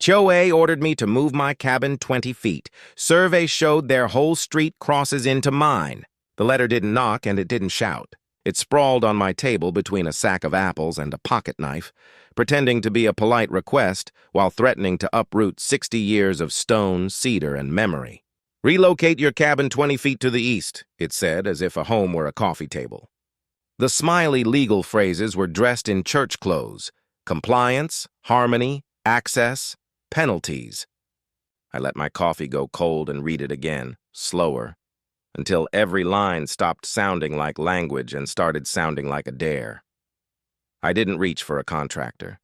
HOA ordered me to move my cabin 20 feet. Survey showed their whole street crosses into mine. The letter didn't knock and it didn't shout. It sprawled on my table between a sack of apples and a pocket knife, pretending to be a polite request while threatening to uproot 60 years of stone, cedar, and memory. "Relocate your cabin 20 feet to the east," it said, as if a home were a coffee table. The smiley legal phrases were dressed in church clothes: compliance, harmony, access, penalties. I let my coffee go cold and read it again, slower, until every line stopped sounding like language and started sounding like a dare. I didn't reach for a contractor.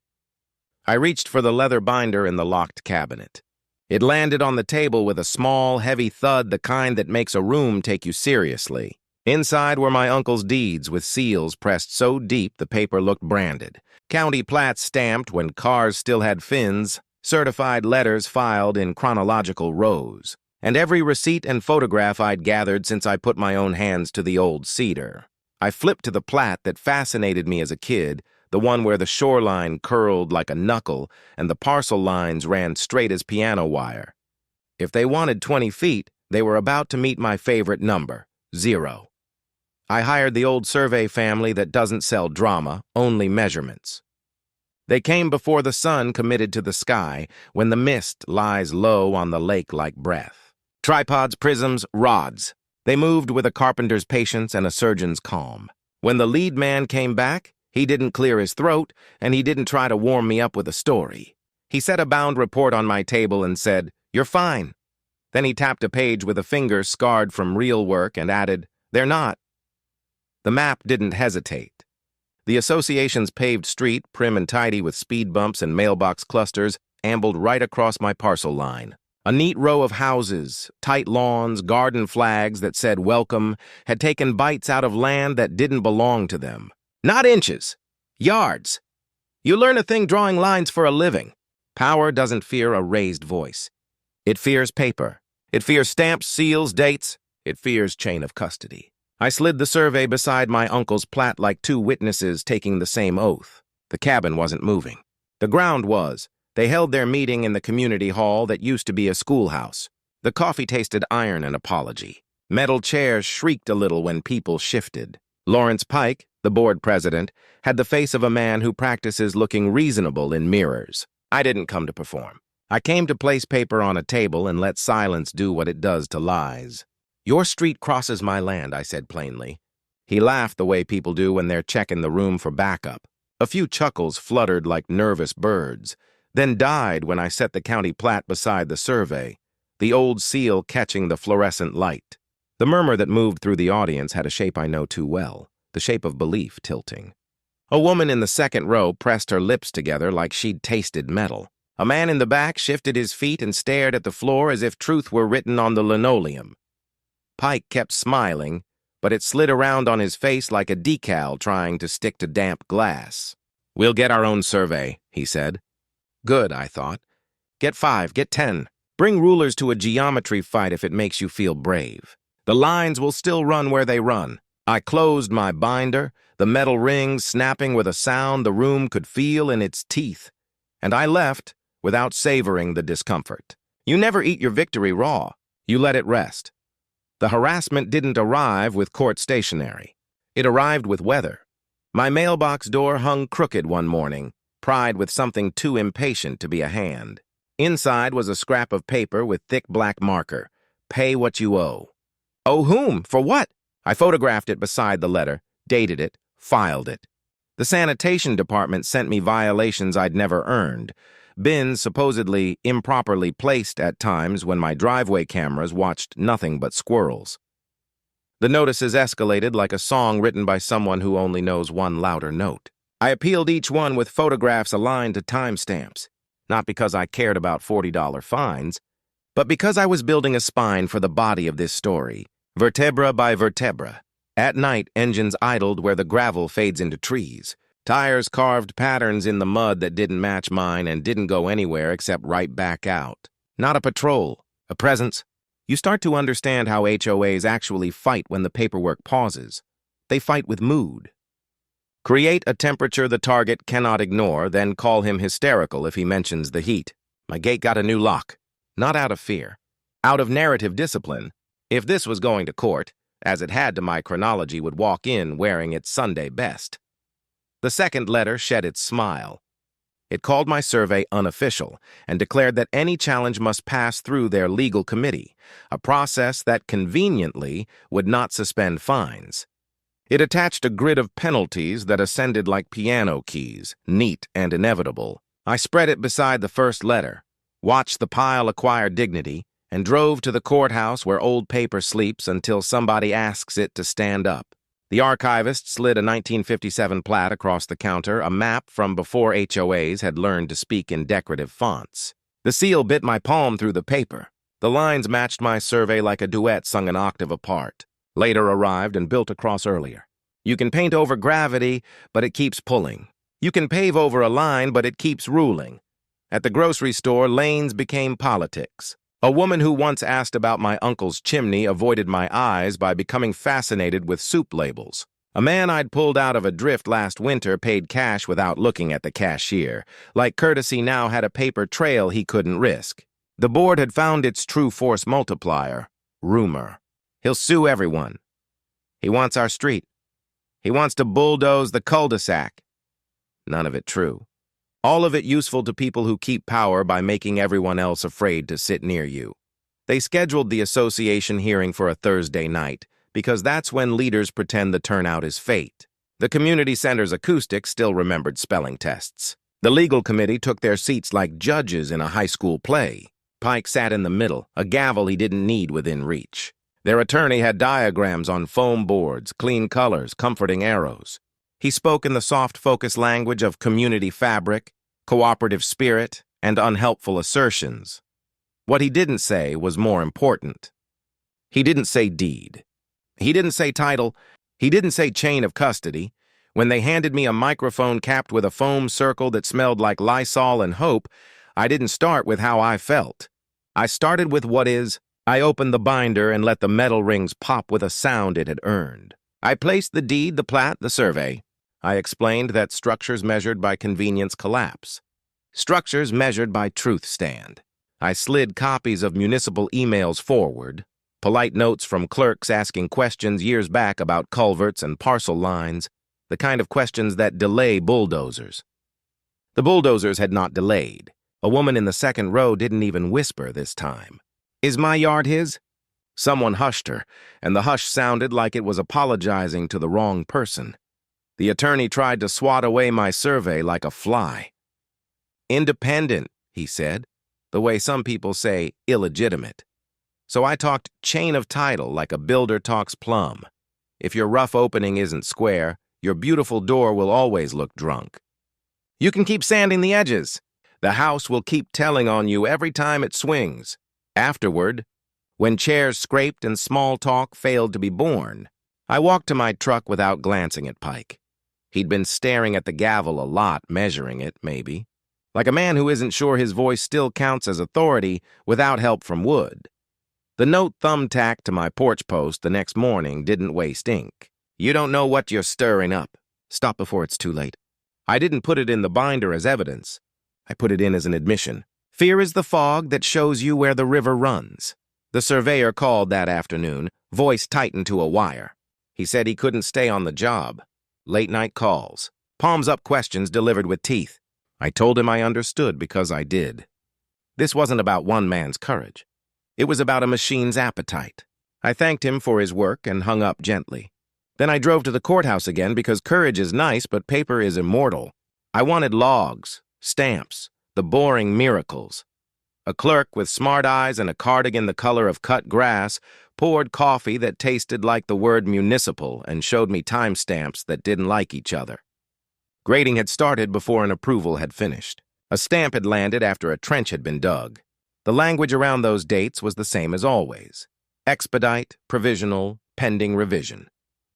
I reached for the leather binder in the locked cabinet. It landed on the table with a small, heavy thud, the kind that makes a room take you seriously. Inside were my uncle's deeds with seals pressed so deep the paper looked branded. County plats stamped when cars still had fins, certified letters filed in chronological rows, and every receipt and photograph I'd gathered since I put my own hands to the old cedar. I flipped to the plat that fascinated me as a kid, the one where the shoreline curled like a knuckle and the parcel lines ran straight as piano wire. If they wanted 20 feet, they were about to meet my favorite number, 0. I hired the old survey family that doesn't sell drama, only measurements. They came before the sun committed to the sky, when the mist lies low on the lake like breath. Tripods, prisms, rods. They moved with a carpenter's patience and a surgeon's calm. When the lead man came back, he didn't clear his throat, and he didn't try to warm me up with a story. He set a bound report on my table and said, "You're fine." Then he tapped a page with a finger scarred from real work and added, "They're not." The map didn't hesitate. The association's paved street, prim and tidy with speed bumps and mailbox clusters, ambled right across my parcel line. A neat row of houses, tight lawns, garden flags that said welcome, had taken bites out of land that didn't belong to them. Not inches, yards. You learn a thing drawing lines for a living. Power doesn't fear a raised voice. It fears paper. It fears stamps, seals, dates. It fears chain of custody. I slid the survey beside my uncle's plat like two witnesses taking the same oath. The cabin wasn't moving. The ground was. They held their meeting in the community hall that used to be a schoolhouse. The coffee tasted iron and apology. Metal chairs shrieked a little when people shifted. Lawrence Pike, the board president, had the face of a man who practices looking reasonable in mirrors. I didn't come to perform. I came to place paper on a table and let silence do what it does to lies. "Your street crosses my land," I said plainly. He laughed the way people do when they're checking the room for backup. A few chuckles fluttered like nervous birds, then died when I set the county plat beside the survey, the old seal catching the fluorescent light. The murmur that moved through the audience had a shape I know too well, the shape of belief tilting. A woman in the second row pressed her lips together like she'd tasted metal. A man in the back shifted his feet and stared at the floor as if truth were written on the linoleum. Pike kept smiling, but it slid around on his face like a decal trying to stick to damp glass. "We'll get our own survey," he said. Good, I thought. Get 5, get 10. Bring rulers to a geometry fight if it makes you feel brave. The lines will still run where they run. I closed my binder, the metal rings snapping with a sound the room could feel in its teeth, and I left without savoring the discomfort. You never eat your victory raw. You let it rest. The harassment didn't arrive with court stationery. It arrived with weather. My mailbox door hung crooked one morning, pried with something too impatient to be a hand. Inside was a scrap of paper with thick black marker. "Pay what you owe." Owe whom? For what? I photographed it beside the letter, dated it, filed it. The sanitation department sent me violations I'd never earned, bins supposedly improperly placed at times when my driveway cameras watched nothing but squirrels. The notices escalated like a song written by someone who only knows one louder note. I appealed each one with photographs aligned to timestamps, not because I cared about $40 fines, but because I was building a spine for the body of this story, vertebra by vertebra. At night, engines idled where the gravel fades into trees. Tires carved patterns in the mud that didn't match mine and didn't go anywhere except right back out. Not a patrol, a presence. You start to understand how HOAs actually fight when the paperwork pauses. They fight with mood. Create a temperature the target cannot ignore, then call him hysterical if he mentions the heat. My gate got a new lock, not out of fear, out of narrative discipline. If this was going to court, as it had to, my chronology would walk in wearing its Sunday best. The second letter shed its smile. It called my survey unofficial and declared that any challenge must pass through their legal committee, a process that conveniently would not suspend fines. It attached a grid of penalties that ascended like piano keys, neat and inevitable. I spread it beside the first letter, watched the pile acquire dignity, and drove to the courthouse where old paper sleeps until somebody asks it to stand up. The archivist slid a 1957 plat across the counter, a map from before HOAs had learned to speak in decorative fonts. The seal bit my palm through the paper. The lines matched my survey like a duet sung an octave apart. Later arrived and built across earlier. You can paint over gravity, but it keeps pulling. You can pave over a line, but it keeps ruling. At the grocery store, lanes became politics. A woman who once asked about my uncle's chimney avoided my eyes by becoming fascinated with soup labels. A man I'd pulled out of a drift last winter paid cash without looking at the cashier, like courtesy now had a paper trail he couldn't risk. The board had found its true force multiplier, rumor. He'll sue everyone. He wants our street. He wants to bulldoze the cul-de-sac. None of it true. All of it useful to people who keep power by making everyone else afraid to sit near you. They scheduled the association hearing for a Thursday night, because that's when leaders pretend the turnout is fate. The community center's acoustics still remembered spelling tests. The legal committee took their seats like judges in a high school play. Pike sat in the middle, a gavel he didn't need within reach. Their attorney had diagrams on foam boards, clean colors, comforting arrows. He spoke in the soft focus language of community fabric, cooperative spirit, and unhelpful assertions. What he didn't say was more important. He didn't say deed. He didn't say title. He didn't say chain of custody. When they handed me a microphone capped with a foam circle that smelled like Lysol and hope, I didn't start with how I felt. I started with what is. I opened the binder and let the metal rings pop with a sound it had earned. I placed the deed, the plat, the survey. I explained that structures measured by convenience collapse. Structures measured by truth stand. I slid copies of municipal emails forward, polite notes from clerks asking questions years back about culverts and parcel lines, the kind of questions that delay bulldozers. The bulldozers had not delayed. A woman in the second row didn't even whisper this time. Is my yard his? Someone hushed her, and the hush sounded like it was apologizing to the wrong person. The attorney tried to swat away my survey like a fly. Independent, he said, the way some people say illegitimate. So I talked chain of title like a builder talks plumb. If your rough opening isn't square, your beautiful door will always look drunk. You can keep sanding the edges. The house will keep telling on you every time it swings. Afterward, when chairs scraped and small talk failed to be born, I walked to my truck without glancing at Pike. He'd been staring at the gavel a lot, measuring it, maybe. Like a man who isn't sure his voice still counts as authority without help from wood. The note thumbtacked to my porch post the next morning didn't waste ink. You don't know what you're stirring up. Stop before it's too late. I didn't put it in the binder as evidence. I put it in as an admission. Fear is the fog that shows you where the river runs. The surveyor called that afternoon, voice tightened to a wire. He said he couldn't stay on the job. Late-night calls. Palms-up questions delivered with teeth. I told him I understood because I did. This wasn't about one man's courage. It was about a machine's appetite. I thanked him for his work and hung up gently. Then I drove to the courthouse again because courage is nice, but paper is immortal. I wanted logs, stamps, the boring miracles. A clerk with smart eyes and a cardigan the color of cut grass poured coffee that tasted like the word municipal and showed me timestamps that didn't like each other. Grading had started before an approval had finished. A stamp had landed after a trench had been dug. The language around those dates was the same as always. Expedite, provisional, pending revision.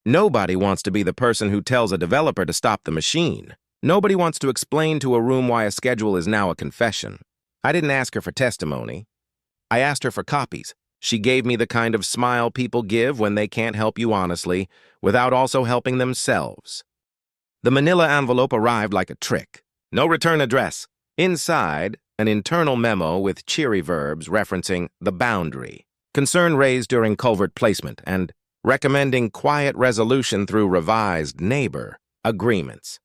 Nobody wants to be the person who tells a developer to stop the machine. Nobody wants to explain to a room why a schedule is now a confession. I didn't ask her for testimony. I asked her for copies. She gave me the kind of smile people give when they can't help you honestly, without also helping themselves. The manila envelope arrived like a trick. No return address. Inside, an internal memo with cheery verbs referencing the boundary, concern raised during culvert placement, and recommending quiet resolution through revised neighbor agreements.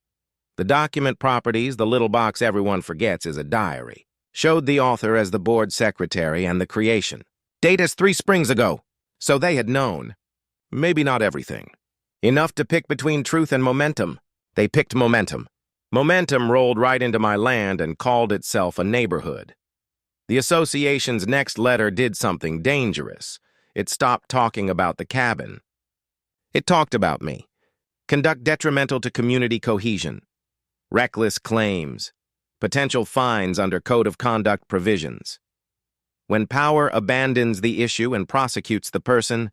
The document properties, the little box everyone forgets, is a diary, showed the author as the board secretary and the creation. Date as 3 springs ago. So they had known. Maybe not everything. Enough to pick between truth and momentum. They picked momentum. Momentum rolled right into my land and called itself a neighborhood. The association's next letter did something dangerous. It stopped talking about the cabin. It talked about me. Conduct detrimental to community cohesion. Reckless claims. Potential fines under Code of Conduct provisions. When power abandons the issue and prosecutes the person,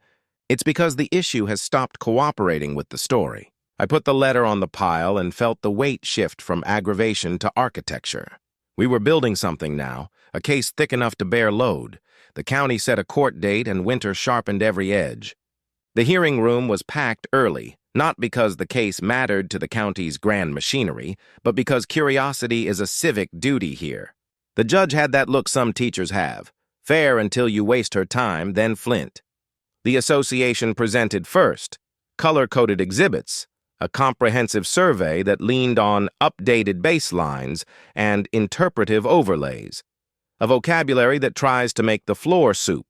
it's because the issue has stopped cooperating with the story. I put the letter on the pile and felt the weight shift from aggravation to architecture. We were building something now, a case thick enough to bear load. The county set a court date and winter sharpened every edge. The hearing room was packed early, not because the case mattered to the county's grand machinery, but because curiosity is a civic duty here. The judge had that look some teachers have. Fair until you waste her time, then flint. The association presented first, color-coded exhibits, a comprehensive survey that leaned on updated baselines and interpretive overlays, a vocabulary that tries to make the floor soup.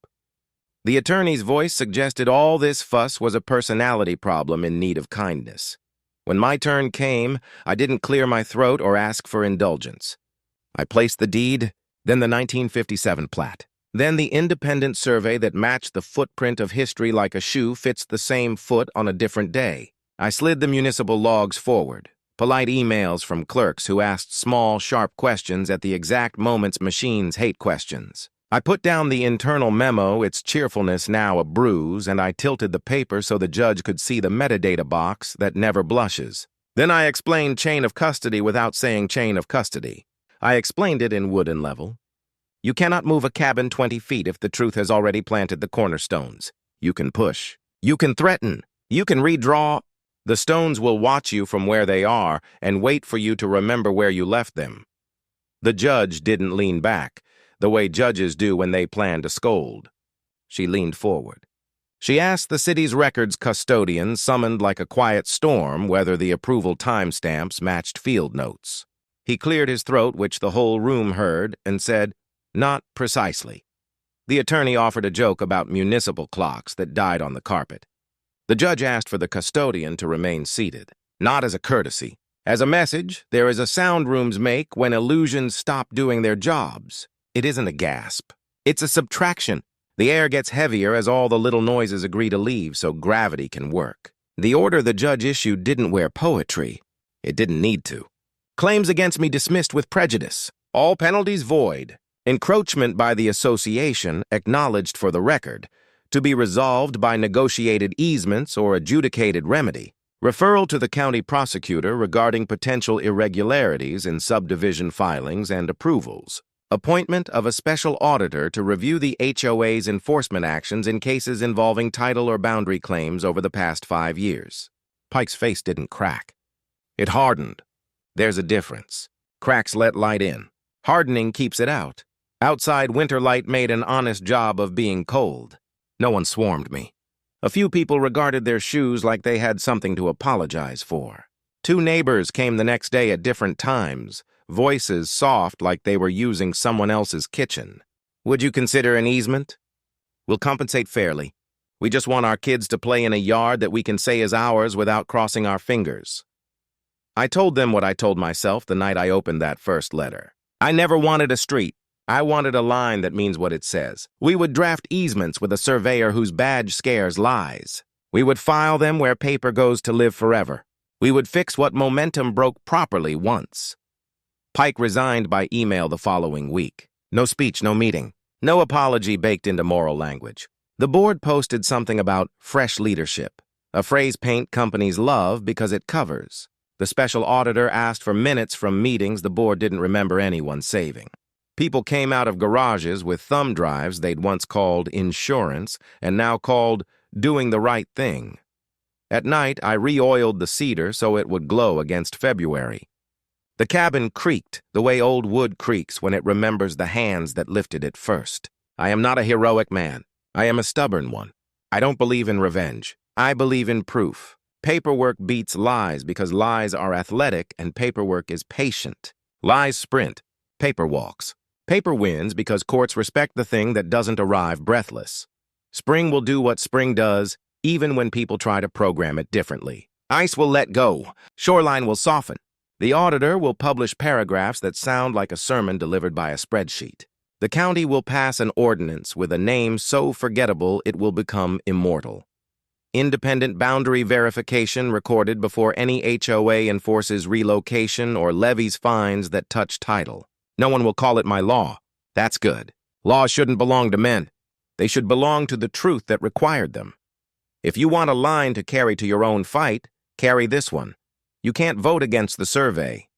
The attorney's voice suggested all this fuss was a personality problem in need of kindness. When my turn came, I didn't clear my throat or ask for indulgence. I placed the deed, then the 1957 plat. Then the independent survey that matched the footprint of history like a shoe fits the same foot on a different day. I slid the municipal logs forward, polite emails from clerks who asked small, sharp questions at the exact moments machines hate questions. I put down the internal memo, its cheerfulness now a bruise, and I tilted the paper so the judge could see the metadata box that never blushes. Then I explained chain of custody without saying chain of custody. I explained it in wooden level. You cannot move a cabin 20 feet if the truth has already planted the cornerstones. You can push. You can threaten. You can redraw. The stones will watch you from where they are and wait for you to remember where you left them. The judge didn't lean back, the way judges do when they plan to scold. She leaned forward. She asked the city's records custodian, summoned like a quiet storm, whether the approval timestamps matched field notes. He cleared his throat, which the whole room heard, and said, "Not precisely." The attorney offered a joke about municipal clocks that died on the carpet. The judge asked for the custodian to remain seated, not as a courtesy. As a message, there is a sound rooms make when illusions stop doing their jobs. It isn't a gasp. It's a subtraction. The air gets heavier as all the little noises agree to leave so gravity can work. The order the judge issued didn't wear poetry. It didn't need to. Claims against me dismissed with prejudice. All penalties void. Encroachment by the association acknowledged for the record, to be resolved by negotiated easements or adjudicated remedy. Referral to the county prosecutor regarding potential irregularities in subdivision filings and approvals. Appointment of a special auditor to review the HOA's enforcement actions in cases involving title or boundary claims over the past 5 years. Pike's face didn't crack. It hardened. There's a difference. Cracks let light in. Hardening keeps it out. Outside winter light made an honest job of being cold. No one swarmed me. A few people regarded their shoes like they had something to apologize for. 2 neighbors came the next day at different times, voices soft like they were using someone else's kitchen. Would you consider an easement? We'll compensate fairly. We just want our kids to play in a yard that we can say is ours without crossing our fingers. I told them what I told myself the night I opened that first letter. I never wanted a street. I wanted a line that means what it says. We would draft easements with a surveyor whose badge scares lies. We would file them where paper goes to live forever. We would fix what momentum broke properly once. Pike resigned by email the following week. No speech, no meeting. No apology baked into moral language. The board posted something about fresh leadership, a phrase paint companies love because it covers. The special auditor asked for minutes from meetings the board didn't remember anyone saving. People came out of garages with thumb drives they'd once called insurance and now called doing the right thing. At night, I re-oiled the cedar so it would glow against February. The cabin creaked the way old wood creaks when it remembers the hands that lifted it first. I am not a heroic man. I am a stubborn one. I don't believe in revenge. I believe in proof. Paperwork beats lies because lies are athletic and paperwork is patient. Lies sprint. Paper walks. Paper wins because courts respect the thing that doesn't arrive breathless. Spring will do what spring does, even when people try to program it differently. Ice will let go. Shoreline will soften. The auditor will publish paragraphs that sound like a sermon delivered by a spreadsheet. The county will pass an ordinance with a name so forgettable it will become immortal. Independent boundary verification recorded before any HOA enforces relocation or levies fines that touch title. No one will call it my law. That's good. Laws shouldn't belong to men. They should belong to the truth that required them. If you want a line to carry to your own fight, carry this one. You can't vote against the survey.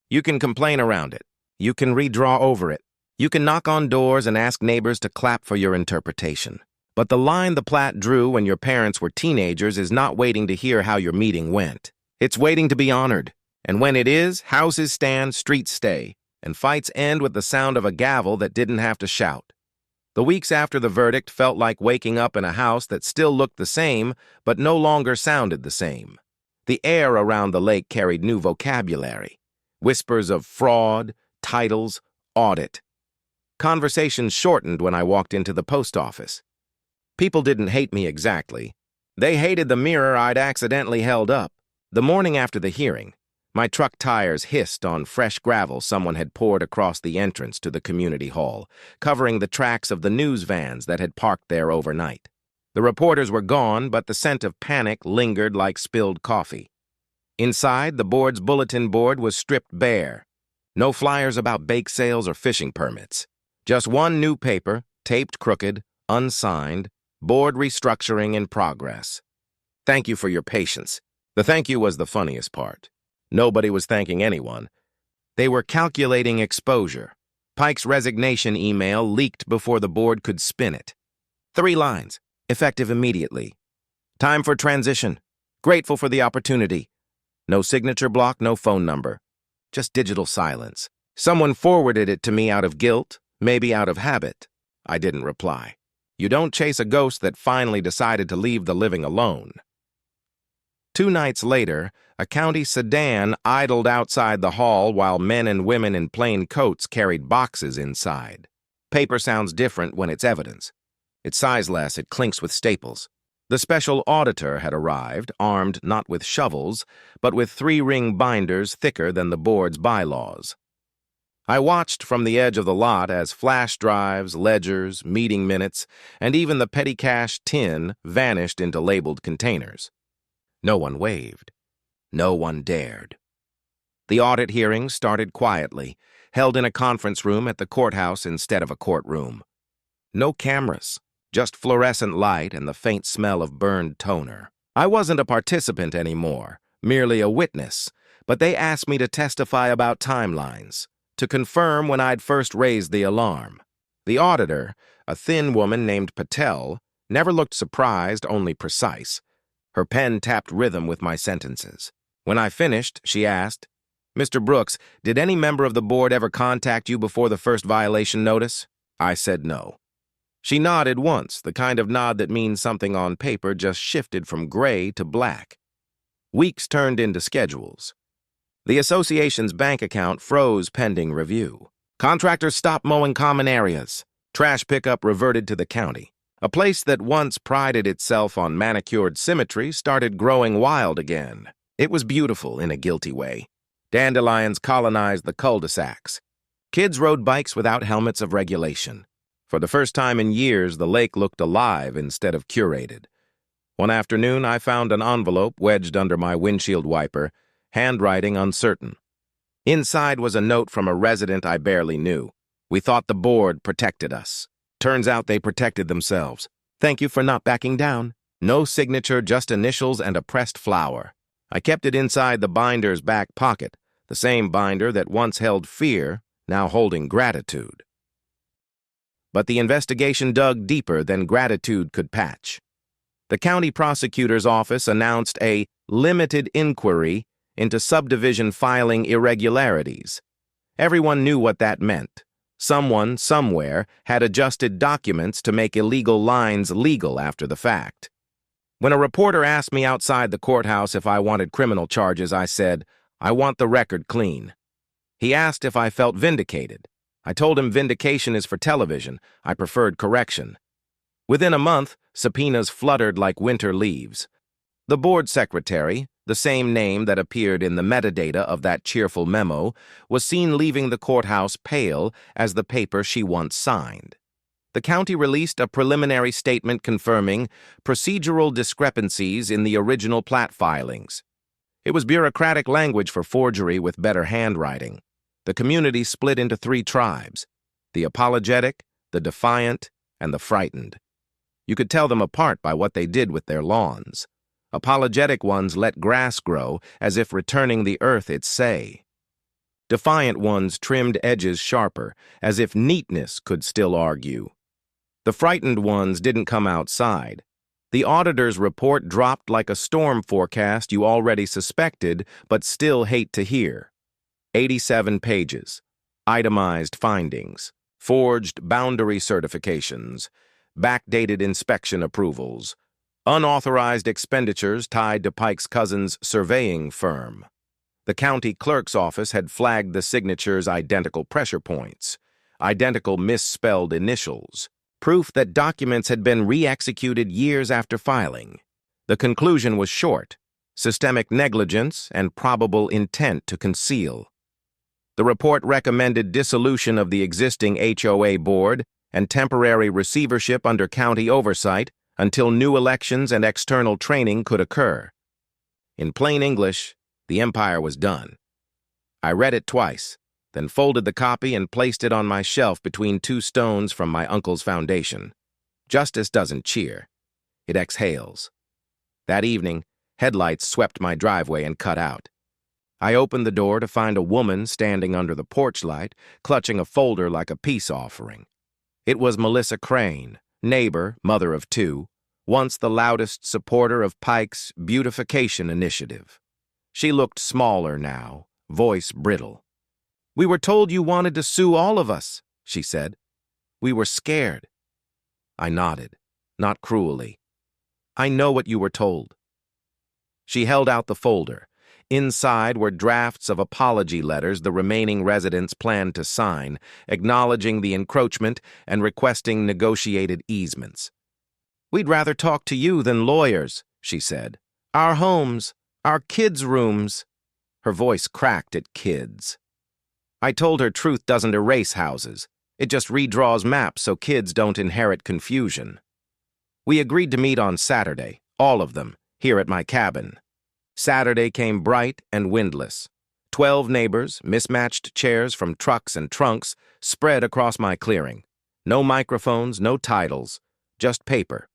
You can complain around it. You can redraw over it. You can knock on doors and ask neighbors to clap for your interpretation. But the line the plat drew when your parents were teenagers is not waiting to hear how your meeting went. It's waiting to be honored. And when it is, houses stand, streets stay, and fights end with the sound of a gavel that didn't have to shout. The weeks after the verdict felt like waking up in a house that still looked the same, but no longer sounded the same. The air around the lake carried new vocabulary. Whispers of fraud, titles, audit. Conversations shortened when I walked into the post office. People didn't hate me exactly. They hated the mirror I'd accidentally held up. The morning after the hearing, my truck tires hissed on fresh gravel someone had poured across the entrance to the community hall, covering the tracks of the news vans that had parked there overnight. The reporters were gone, but the scent of panic lingered like spilled coffee. Inside, the board's bulletin board was stripped bare. No flyers about bake sales or fishing permits. Just one new paper, taped crooked, unsigned, board restructuring in progress. Thank you for your patience. The thank you was the funniest part. Nobody was thanking anyone. They were calculating exposure. Pike's resignation email leaked before the board could spin it. 3 lines, effective immediately. Time for transition. Grateful for the opportunity. No signature block, no phone number. Just digital silence. Someone forwarded it to me out of guilt, maybe out of habit. I didn't reply. You don't chase a ghost that finally decided to leave the living alone. 2 nights later, a county sedan idled outside the hall while men and women in plain coats carried boxes inside. Paper sounds different when it's evidence. It's sizeless, it clinks with staples. The special auditor had arrived, armed not with shovels, but with 3-ring binders thicker than the board's bylaws. I watched from the edge of the lot as flash drives, ledgers, meeting minutes, and even the petty cash tin vanished into labeled containers. No one waved. No one dared. The audit hearing started quietly, held in a conference room at the courthouse instead of a courtroom. No cameras, just fluorescent light and the faint smell of burned toner. I wasn't a participant anymore, merely a witness, but they asked me to testify about timelines, to confirm when I'd first raised the alarm. The auditor, a thin woman named Patel, never looked surprised, only precise. Her pen tapped rhythm with my sentences. When I finished, she asked, "Mr. Brooks, did any member of the board ever contact you before the first violation notice?" I said no. She nodded once, the kind of nod that means something on paper just shifted from gray to black. Weeks turned into schedules. The association's bank account froze pending review. Contractors stopped mowing common areas. Trash pickup reverted to the county. A place that once prided itself on manicured symmetry started growing wild again. It was beautiful in a guilty way. Dandelions colonized the cul-de-sacs. Kids rode bikes without helmets of regulation. For the first time in years, the lake looked alive instead of curated. One afternoon, I found an envelope wedged under my windshield wiper, handwriting uncertain. Inside was a note from a resident I barely knew. "We thought the board protected us. Turns out they protected themselves. Thank you for not backing down." No signature, just initials and a pressed flower. I kept it inside the binder's back pocket, the same binder that once held fear, now holding gratitude. But the investigation dug deeper than gratitude could patch. The county prosecutor's office announced a limited inquiry into subdivision filing irregularities. Everyone knew what that meant. Someone, somewhere, had adjusted documents to make illegal lines legal after the fact. When a reporter asked me outside the courthouse if I wanted criminal charges, I said, "I want the record clean." He asked if I felt vindicated. I told him vindication is for television. I preferred correction. Within a month, subpoenas fluttered like winter leaves. The board secretary, the same name that appeared in the metadata of that cheerful memo, was seen leaving the courthouse pale as the paper she once signed. The county released a preliminary statement confirming procedural discrepancies in the original plat filings. It was bureaucratic language for forgery with better handwriting. The community split into 3 tribes: the apologetic, the defiant, and the frightened. You could tell them apart by what they did with their lawns. Apologetic ones let grass grow as if returning the earth its say. Defiant ones trimmed edges sharper, as if neatness could still argue. The frightened ones didn't come outside. The auditor's report dropped like a storm forecast you already suspected but still hate to hear. 87 pages, itemized findings, forged boundary certifications, backdated inspection approvals, unauthorized expenditures tied to Pike's cousin's surveying firm. The county clerk's office had flagged the signatures identical pressure points, identical misspelled initials, proof that documents had been re-executed years after filing. The conclusion was short: systemic negligence and probable intent to conceal. The report recommended dissolution of the existing HOA board and temporary receivership under county oversight until new elections and external training could occur. In plain English, the empire was done. I read it twice, then folded the copy and placed it on my shelf between 2 stones from my uncle's foundation. Justice doesn't cheer. It exhales. That evening, headlights swept my driveway and cut out. I opened the door to find a woman standing under the porch light, clutching a folder like a peace offering. It was Melissa Crane, neighbor, mother of 2, once the loudest supporter of Pike's beautification initiative. She looked smaller now, voice brittle. "We were told you wanted to sue all of us," she said. "We were scared." I nodded, not cruelly. "I know what you were told." She held out the folder. Inside were drafts of apology letters the remaining residents planned to sign, acknowledging the encroachment and requesting negotiated easements. "We'd rather talk to you than lawyers," she said. "Our homes, our kids' rooms." Her voice cracked at kids. I told her truth doesn't erase houses. It just redraws maps so kids don't inherit confusion. We agreed to meet on Saturday, all of them, here at my cabin. Saturday came bright and windless. 12 neighbors, mismatched chairs from trucks and trunks, spread across my clearing. No microphones, no titles, just paper.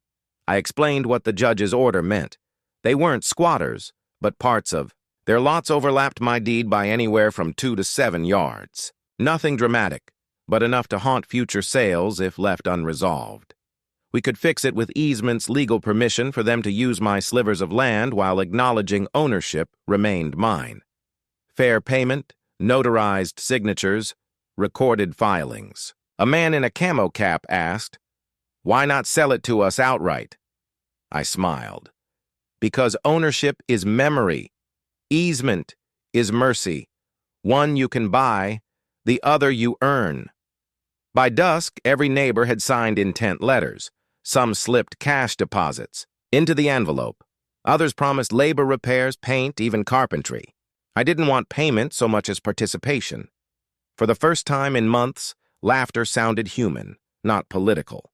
I explained what the judge's order meant. They weren't squatters, but parts of. Their lots overlapped my deed by anywhere from 2 to 7 yards. Nothing dramatic, but enough to haunt future sales if left unresolved. We could fix it with easements, legal permission for them to use my slivers of land while acknowledging ownership remained mine. Fair payment, notarized signatures, recorded filings. A man in a camo cap asked, "Why not sell it to us outright?" I smiled. "Because ownership is memory. Easement is mercy. One you can buy, the other you earn." By dusk, every neighbor had signed intent letters. Some slipped cash deposits into the envelope. Others promised labor repairs, paint, even carpentry. I didn't want payment so much as participation. For the first time in months, laughter sounded human, not political.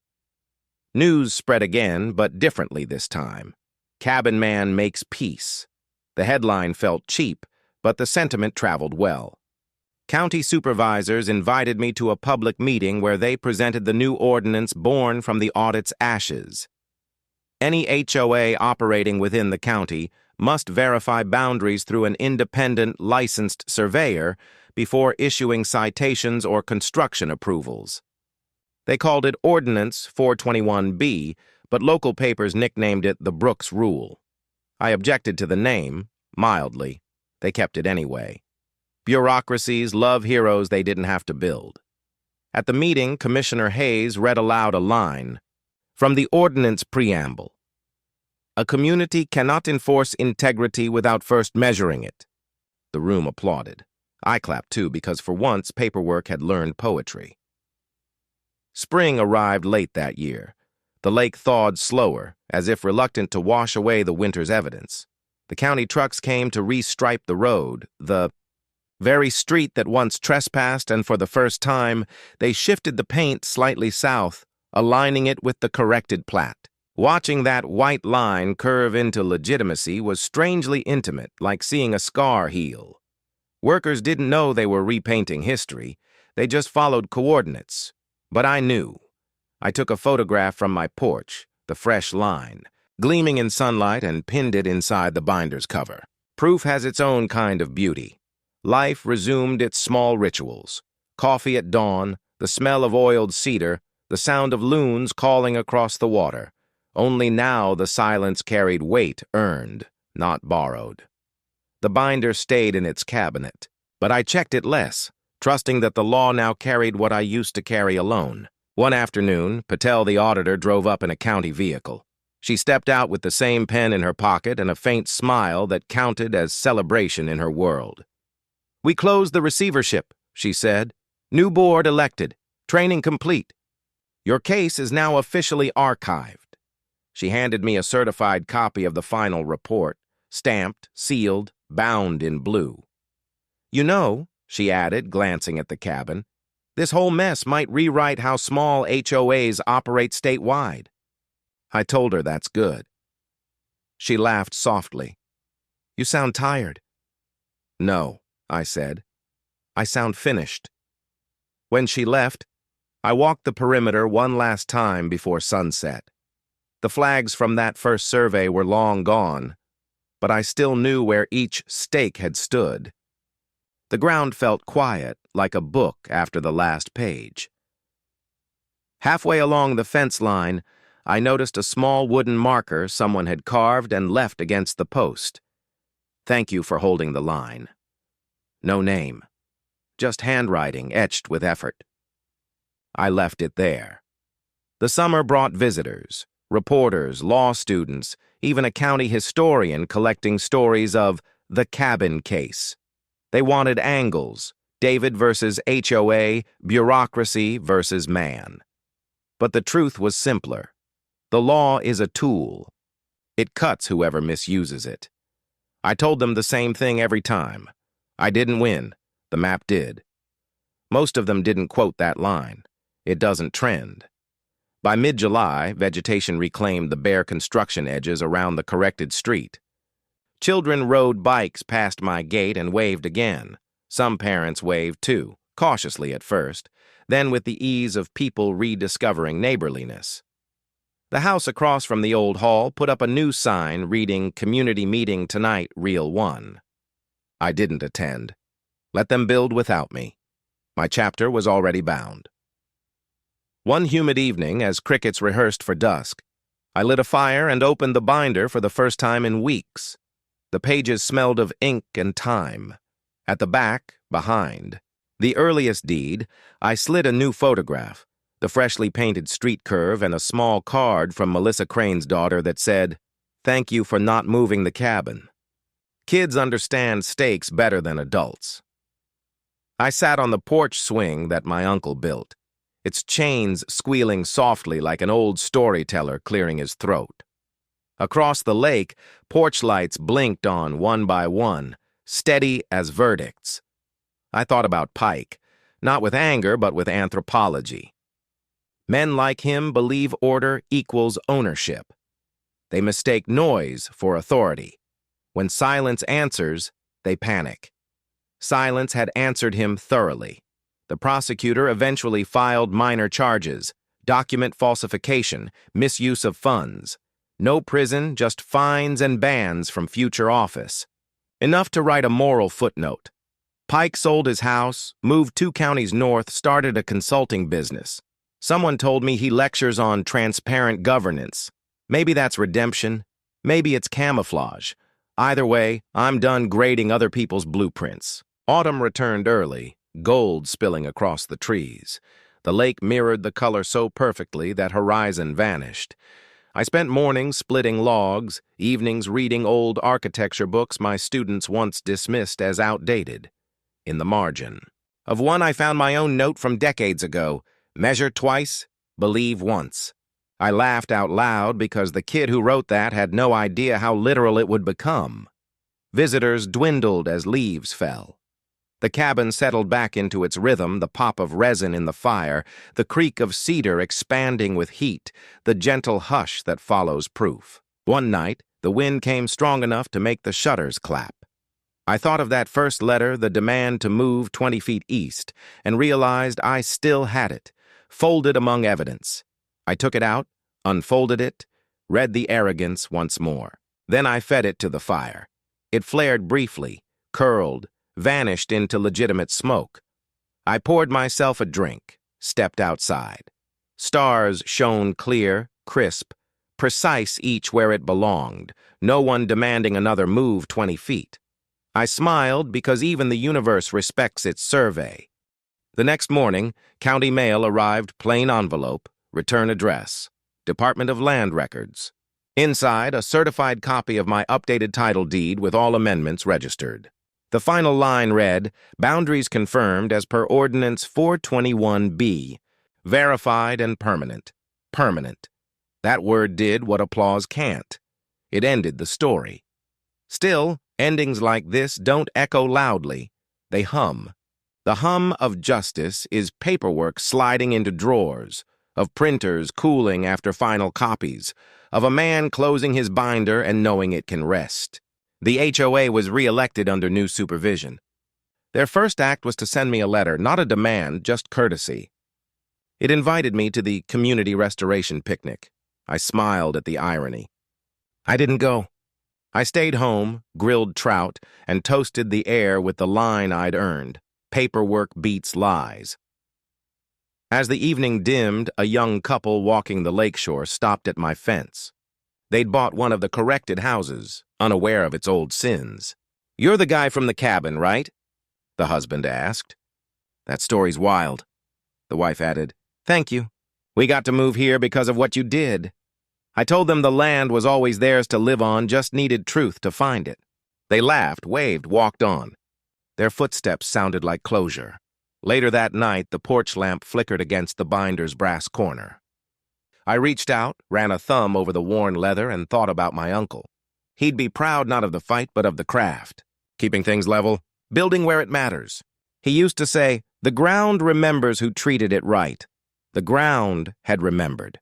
News spread again, but differently this time. "Cabin man makes peace." The headline felt cheap, but the sentiment traveled well. County supervisors invited me to a public meeting where they presented the new ordinance born from the audit's ashes. Any HOA operating within the county must verify boundaries through an independent, licensed surveyor before issuing citations or construction approvals. They called it Ordinance 421B, but local papers nicknamed it the Brooks Rule. I objected to the name, mildly. They kept it anyway. Bureaucracies love heroes they didn't have to build. At the meeting, Commissioner Hayes read aloud a line from the Ordinance Preamble. A community cannot enforce integrity without first measuring it. The room applauded. I clapped too, because for once paperwork had learned poetry. Spring arrived late that year. The lake thawed slower, as if reluctant to wash away the winter's evidence. The county trucks came to restripe the road, the very street that once trespassed, and for the first time, they shifted the paint slightly south, aligning it with the corrected plat. Watching that white line curve into legitimacy was strangely intimate, like seeing a scar heal. Workers didn't know they were repainting history. They just followed coordinates. But I knew. I took a photograph from my porch, the fresh line, gleaming in sunlight, and pinned it inside the binder's cover. Proof has its own kind of beauty. Life resumed its small rituals. Coffee at dawn, the smell of oiled cedar, the sound of loons calling across the water. Only now the silence carried weight earned, not borrowed. The binder stayed in its cabinet, but I checked it less, trusting that the law now carried what I used to carry alone. One afternoon, Patel the auditor drove up in a county vehicle. She stepped out with the same pen in her pocket and a faint smile that counted as celebration in her world. "We closed the receivership," she said. "New board elected. Training complete. Your case is now officially archived." She handed me a certified copy of the final report, stamped, sealed, bound in blue. "You know," she added, glancing at the cabin, "this whole mess might rewrite how small HOAs operate statewide." I told her that's good. She laughed softly. "You sound tired." "No," I said. "I sound finished." When she left, I walked the perimeter one last time before sunset. The flags from that first survey were long gone, but I still knew where each stake had stood. The ground felt quiet, like a book after the last page. Halfway along the fence line, I noticed a small wooden marker someone had carved and left against the post. "Thank you for holding the line." No name, just handwriting etched with effort. I left it there. The summer brought visitors, reporters, law students, even a county historian collecting stories of the cabin case. They wanted angles, David versus HOA, bureaucracy versus man. But the truth was simpler. The law is a tool. It cuts whoever misuses it. I told them the same thing every time. I didn't win. The map did. Most of them didn't quote that line. It doesn't trend. By mid-July, vegetation reclaimed the bare construction edges around the corrected street. Children rode bikes past my gate and waved again. Some parents waved too, cautiously at first, then with the ease of people rediscovering neighborliness. The house across from the old hall put up a new sign reading "Community Meeting Tonight, Reel 1." I didn't attend. Let them build without me. My chapter was already bound. One humid evening, as crickets rehearsed for dusk, I lit a fire and opened the binder for the first time in weeks. The pages smelled of ink and time. At the back, behind, the earliest deed, I slid a new photograph, the freshly painted street curve, and a small card from Melissa Crane's daughter that said, "Thank you for not moving the cabin." Kids understand stakes better than adults. I sat on the porch swing that my uncle built, its chains squealing softly like an old storyteller clearing his throat. Across the lake, porch lights blinked on one by one, steady as verdicts. I thought about Pike, not with anger but with anthropology. Men like him believe order equals ownership. They mistake noise for authority. When silence answers, they panic. Silence had answered him thoroughly. The prosecutor eventually filed minor charges, document falsification, misuse of funds. No prison, just fines and bans from future office. Enough to write a moral footnote. Pike sold his house, moved 2 counties north, started a consulting business. Someone told me he lectures on transparent governance. Maybe that's redemption. Maybe it's camouflage. Either way, I'm done grading other people's blueprints. Autumn returned early, gold spilling across the trees. The lake mirrored the color so perfectly that horizon vanished. I spent mornings splitting logs, evenings reading old architecture books my students once dismissed as outdated. In the margin of one, I found my own note from decades ago: measure twice, believe once. I laughed out loud because the kid who wrote that had no idea how literal it would become. Visitors dwindled as leaves fell. The cabin settled back into its rhythm, the pop of resin in the fire, the creak of cedar expanding with heat, the gentle hush that follows proof. One night, the wind came strong enough to make the shutters clap. I thought of that first letter, the demand to move 20 feet east, and realized I still had it, folded among evidence. I took it out, unfolded it, read the arrogance once more. Then I fed it to the fire. It flared briefly, curled, vanished into legitimate smoke. I poured myself a drink, stepped outside. Stars shone clear, crisp, precise each where it belonged, no one demanding another move 20 feet. I smiled because even the universe respects its survey. The next morning, county mail arrived, plain envelope, return address, Department of Land Records. Inside, a certified copy of my updated title deed with all amendments registered. The final line read, boundaries confirmed as per Ordinance 421B, verified and permanent. Permanent. That word did what applause can't. It ended the story. Still, endings like this don't echo loudly. They hum. The hum of justice is paperwork sliding into drawers, of printers cooling after final copies, of a man closing his binder and knowing it can rest. The HOA was re-elected under new supervision. Their first act was to send me a letter, not a demand, just courtesy. It invited me to the community restoration picnic. I smiled at the irony. I didn't go. I stayed home, grilled trout, and toasted the air with the line I'd earned. Paperwork beats lies. As the evening dimmed, a young couple walking the lakeshore stopped at my fence. They'd bought one of the corrected houses, unaware of its old sins. "You're the guy from the cabin, right?" the husband asked. "That story's wild." The wife added, "Thank you. We got to move here because of what you did." I told them the land was always theirs to live on, just needed truth to find it. They laughed, waved, walked on. Their footsteps sounded like closure. Later that night, the porch lamp flickered against the binder's brass corner. I reached out, ran a thumb over the worn leather, and thought about my uncle. He'd be proud not of the fight, but of the craft. Keeping things level, building where it matters. He used to say, "The ground remembers who treated it right." The ground had remembered.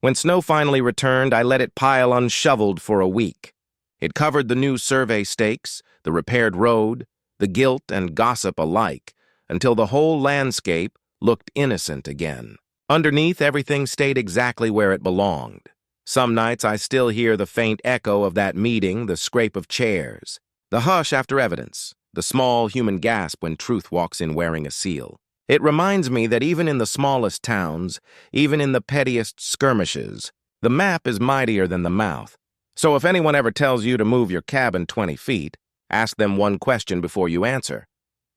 When snow finally returned, I let it pile unshoveled for a week. It covered the new survey stakes, the repaired road, the guilt and gossip alike, until the whole landscape looked innocent again. Underneath, everything stayed exactly where it belonged. Some nights I still hear the faint echo of that meeting, the scrape of chairs, the hush after evidence, the small human gasp when truth walks in wearing a seal. It reminds me that even in the smallest towns, even in the pettiest skirmishes, the map is mightier than the mouth. So if anyone ever tells you to move your cabin 20 feet, ask them one question before you answer.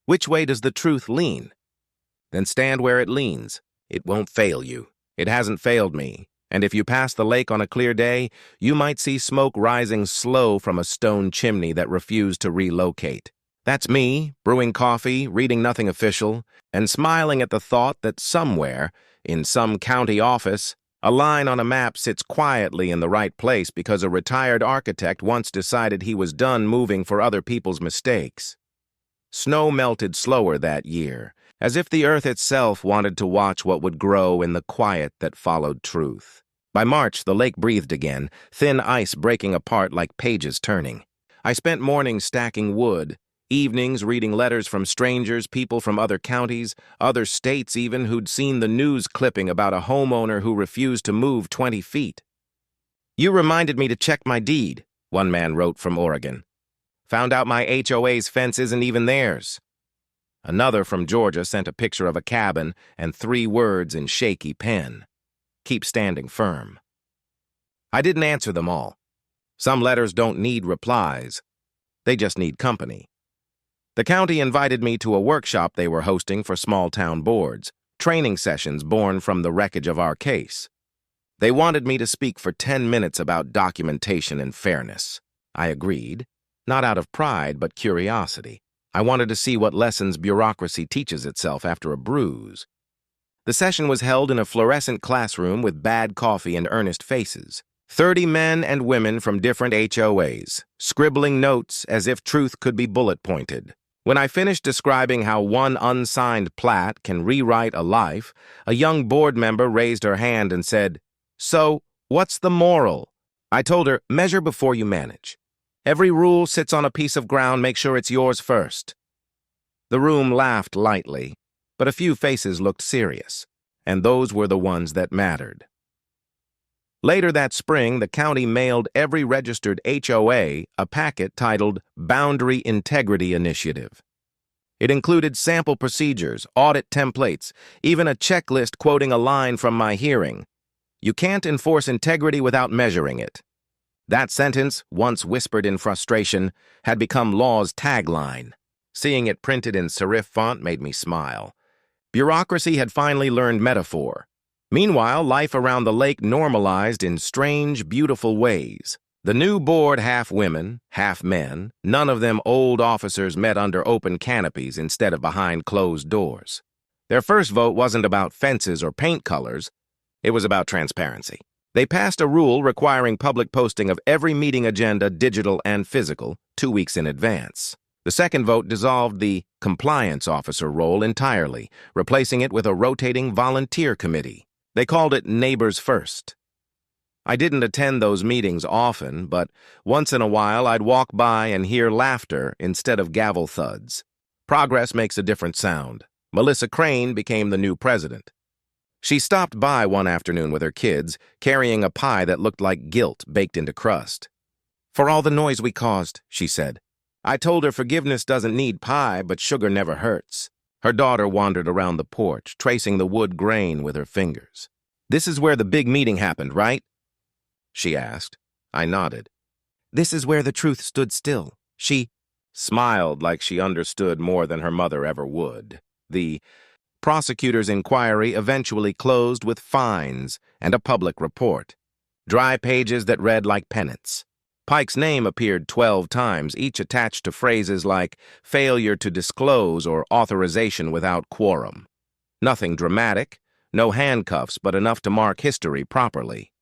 Which way does the truth lean? Then stand where it leans. It won't fail you. It hasn't failed me. And if you pass the lake on a clear day, you might see smoke rising slow from a stone chimney that refused to relocate. That's me, brewing coffee, reading nothing official, and smiling at the thought that somewhere, in some county office, a line on a map sits quietly in the right place because a retired architect once decided he was done moving for other people's mistakes. Snow melted slower that year, as if the earth itself wanted to watch what would grow in the quiet that followed truth. By March, the lake breathed again, thin ice breaking apart like pages turning. I spent mornings stacking wood, evenings reading letters from strangers, people from other counties, other states even, who'd seen the news clipping about a homeowner who refused to move 20 feet. "You reminded me to check my deed," one man wrote from Oregon. "Found out my HOA's fence isn't even theirs." Another from Georgia sent a picture of a cabin and 3 words in shaky pen: "Keep standing firm." I didn't answer them all. Some letters don't need replies. They just need company. The county invited me to a workshop they were hosting for small-town boards, training sessions born from the wreckage of our case. They wanted me to speak for 10 minutes about documentation and fairness. I agreed, not out of pride but curiosity. I wanted to see what lessons bureaucracy teaches itself after a bruise. The session was held in a fluorescent classroom with bad coffee and earnest faces. 30 men and women from different HOAs, scribbling notes as if truth could be bullet-pointed. When I finished describing how one unsigned plat can rewrite a life, a young board member raised her hand and said, "So, what's the moral?" I told her, "Measure before you manage. Every rule sits on a piece of ground, make sure it's yours first." The room laughed lightly, but a few faces looked serious, and those were the ones that mattered. Later that spring, the county mailed every registered HOA a packet titled Boundary Integrity Initiative. It included sample procedures, audit templates, even a checklist quoting a line from my hearing. "You can't enforce integrity without measuring it." That sentence, once whispered in frustration, had become law's tagline. Seeing it printed in serif font made me smile. Bureaucracy had finally learned metaphor. Meanwhile, life around the lake normalized in strange, beautiful ways. The new board, half women, half men, none of them old officers, met under open canopies instead of behind closed doors. Their first vote wasn't about fences or paint colors. It was about transparency. They passed a rule requiring public posting of every meeting agenda, digital and physical, 2 weeks in advance. The second vote dissolved the compliance officer role entirely, replacing it with a rotating volunteer committee. They called it Neighbors First. I didn't attend those meetings often, but once in a while I'd walk by and hear laughter instead of gavel thuds. Progress makes a different sound. Melissa Crane became the new president. She stopped by one afternoon with her kids, carrying a pie that looked like guilt baked into crust. "For all the noise we caused," she said. I told her forgiveness doesn't need pie, but sugar never hurts. Her daughter wandered around the porch, tracing the wood grain with her fingers. "This is where the big meeting happened, right?" she asked. I nodded. "This is where the truth stood still." She smiled like she understood more than her mother ever would. The prosecutor's inquiry eventually closed with fines and a public report. Dry pages that read like pennants. Pike's name appeared 12 times, each attached to phrases like failure to disclose or authorization without quorum. Nothing dramatic, no handcuffs, but enough to mark history properly.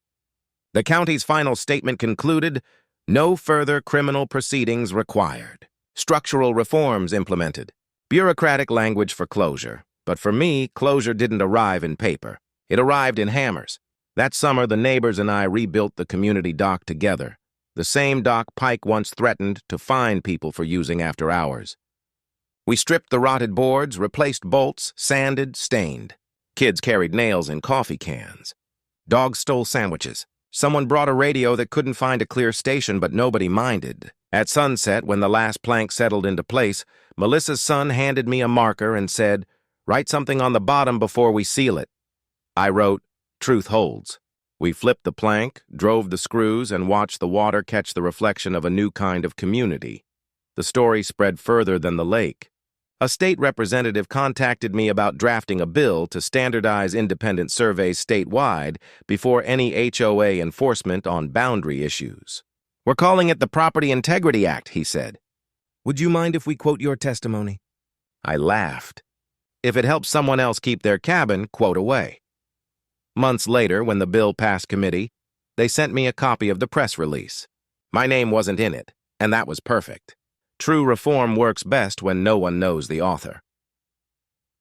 The county's final statement concluded, "No further criminal proceedings required. Structural reforms implemented." Bureaucratic language for closure. But for me, closure didn't arrive in paper. It arrived in hammers. That summer, the neighbors and I rebuilt the community dock together. The same dock Pike once threatened to fine people for using after hours. We stripped the rotted boards, replaced bolts, sanded, stained. Kids carried nails in coffee cans. Dogs stole sandwiches. Someone brought a radio that couldn't find a clear station, but nobody minded. At sunset, when the last plank settled into place, Melissa's son handed me a marker and said, "Write something on the bottom before we seal it." I wrote, "Truth holds." We flipped the plank, drove the screws, and watched the water catch the reflection of a new kind of community. The story spread further than the lake. A state representative contacted me about drafting a bill to standardize independent surveys statewide before any HOA enforcement on boundary issues. "We're calling it the Property Integrity Act," he said. "Would you mind if we quote your testimony?" I laughed. If it helps someone else keep their cabin, quote away. Months later, when the bill passed committee, they sent me a copy of the press release. My name wasn't in it, and that was perfect. True reform works best when no one knows the author.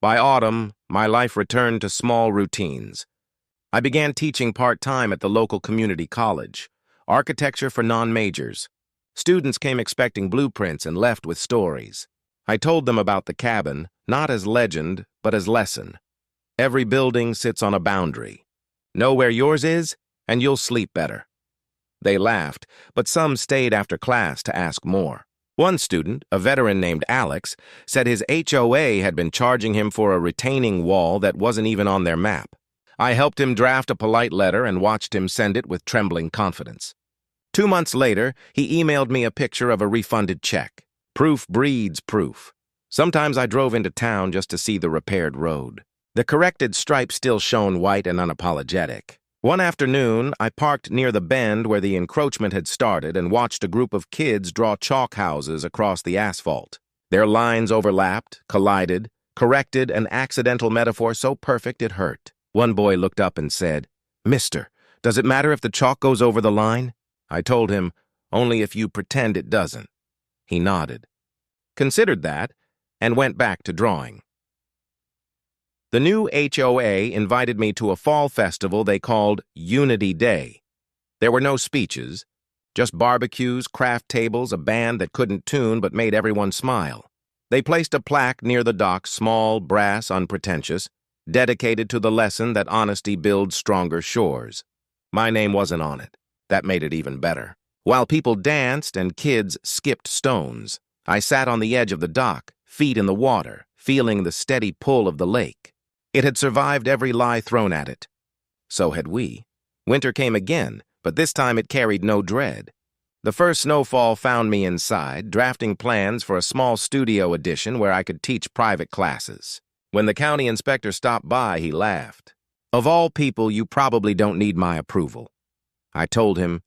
By autumn, my life returned to small routines. I began teaching part-time at the local community college, architecture for non-majors. Students came expecting blueprints and left with stories. I told them about the cabin, not as legend, but as lesson. Every building sits on a boundary. Know where yours is, and you'll sleep better. They laughed, but some stayed after class to ask more. One student, a veteran named Alex, said his HOA had been charging him for a retaining wall that wasn't even on their map. I helped him draft a polite letter and watched him send it with trembling confidence. 2 months later, he emailed me a picture of a refunded check. Proof breeds proof. Sometimes I drove into town just to see the repaired road. The corrected stripe still shone white and unapologetic. One afternoon, I parked near the bend where the encroachment had started and watched a group of kids draw chalk houses across the asphalt. Their lines overlapped, collided, corrected an accidental metaphor so perfect it hurt. One boy looked up and said, "Mister, does it matter if the chalk goes over the line?" I told him, "Only if you pretend it doesn't." He nodded, considered that, and went back to drawing. The new HOA invited me to a fall festival they called Unity Day. There were no speeches, just barbecues, craft tables, a band that couldn't tune but made everyone smile. They placed a plaque near the dock, small, brass, unpretentious, dedicated to the lesson that honesty builds stronger shores. My name wasn't on it. That made it even better. While people danced and kids skipped stones, I sat on the edge of the dock, feet in the water, feeling the steady pull of the lake. It had survived every lie thrown at it. So had we. Winter came again, but this time it carried no dread. The first snowfall found me inside, drafting plans for a small studio addition where I could teach private classes. When the county inspector stopped by, he laughed. "Of all people, you probably don't need my approval." I told him,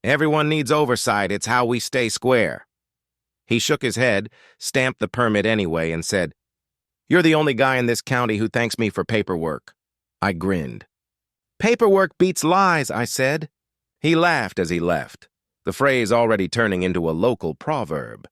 "Everyone needs oversight. It's how we stay square." He shook his head, stamped the permit anyway, and said, "You're the only guy in this county who thanks me for paperwork." I grinned. "Paperwork beats lies," I said. He laughed as he left, the phrase already turning into a local proverb.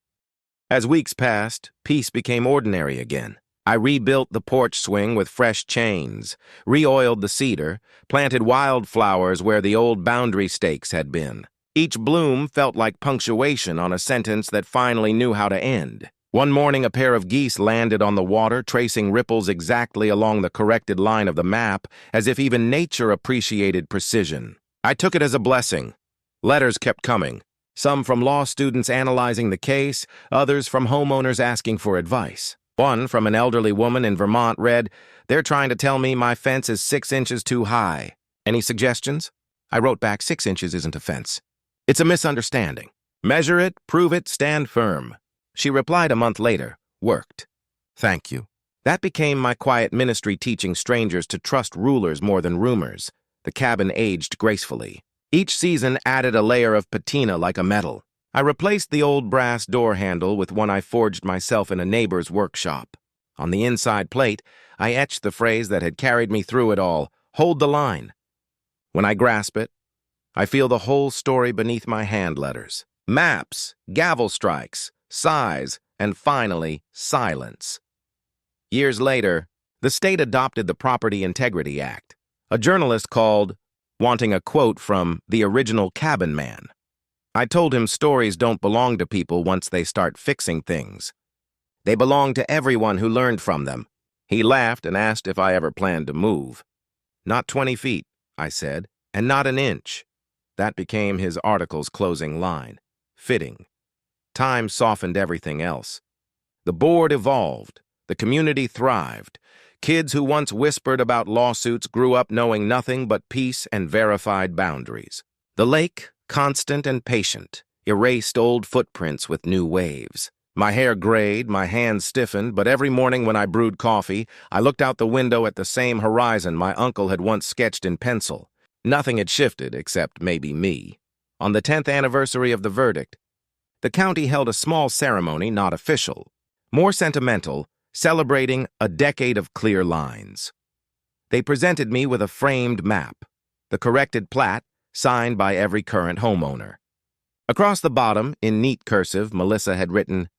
As weeks passed, peace became ordinary again. I rebuilt the porch swing with fresh chains, re-oiled the cedar, planted wildflowers where the old boundary stakes had been. Each bloom felt like punctuation on a sentence that finally knew how to end. One morning, a pair of geese landed on the water, tracing ripples exactly along the corrected line of the map, as if even nature appreciated precision. I took it as a blessing. Letters kept coming, some from law students analyzing the case, others from homeowners asking for advice. One from an elderly woman in Vermont read, "They're trying to tell me my fence is 6 inches too high. Any suggestions?" I wrote back, 6 inches isn't a fence. It's a misunderstanding. Measure it, prove it, stand firm. She replied a month later, "Worked. Thank you." That became my quiet ministry, teaching strangers to trust rulers more than rumors. The cabin aged gracefully. Each season added a layer of patina like a medal. I replaced the old brass door handle with one I forged myself in a neighbor's workshop. On the inside plate, I etched the phrase that had carried me through it all, "Hold the line." When I grasp it, I feel the whole story beneath my hand letters. Maps, gavel strikes, sighs, and finally, silence. Years later, the state adopted the Property Integrity Act. A journalist called, wanting a quote from the original cabin man. I told him stories don't belong to people once they start fixing things. They belong to everyone who learned from them. He laughed and asked if I ever planned to move. "Not 20 feet, I said, "and not an inch." That became his article's closing line. Fitting. Time softened everything else. The board evolved. The community thrived. Kids who once whispered about lawsuits grew up knowing nothing but peace and verified boundaries. The lake, constant and patient, erased old footprints with new waves. My hair grayed, my hands stiffened, but every morning when I brewed coffee, I looked out the window at the same horizon my uncle had once sketched in pencil. Nothing had shifted, except maybe me. On the 10th anniversary of the verdict, the county held a small ceremony, not official, more sentimental, celebrating a decade of clear lines. They presented me with a framed map, the corrected plat, signed by every current homeowner. Across the bottom, in neat cursive, Melissa had written,